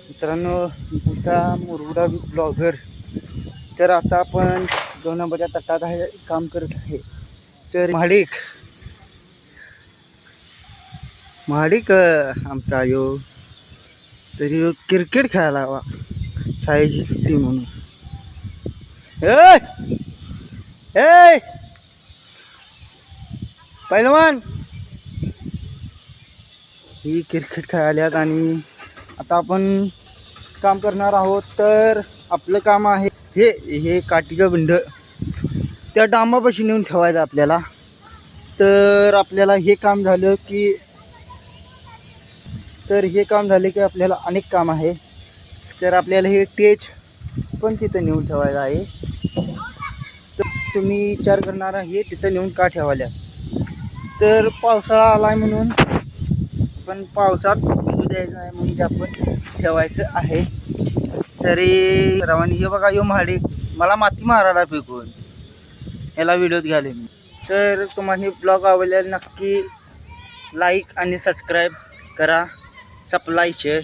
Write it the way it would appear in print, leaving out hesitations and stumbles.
मित्रांनो, तुमचा मुरगुडा ब्लॉगर. तर आता आपण 2 नंबरच्या तटात आहे काम करत आहे. तर महाडिक आमचा यो तरी क्रिकेट खेळायला हवा शाळेची सुट्टी म्हणून. ए ए पहिलवान ही क्रिकेट खेळाल्यात आणि आता आपण काम करणार आहोत. तर आपलं काम आहे हे काठीचं बिंड त्या डांबापाशी नेऊन ठेवायचं आपल्याला. तर आपल्याला हे काम झालं की आपल्याला अनेक काम आहे. तर आपल्याला हे टेज पण तिथं नेऊन ठेवायचं आहे. तर तुम्ही विचार करणार हे तिथं नेऊन का ठेवायला. तर पावसाळा आलाय म्हणून, पण पावसात भिजू द्यायचं नाही म्हणून ते आपण ठेवायचं आहे. तरी सर्वांनी हे बघा, यो महाडी मला माती मारायला फेकून याला व्हिडिओत घ्याले मी. तर तुम्हाला ब्लॉग आवडल्यास नक्की लाईक आणि सबस्क्राईब करा. Supply share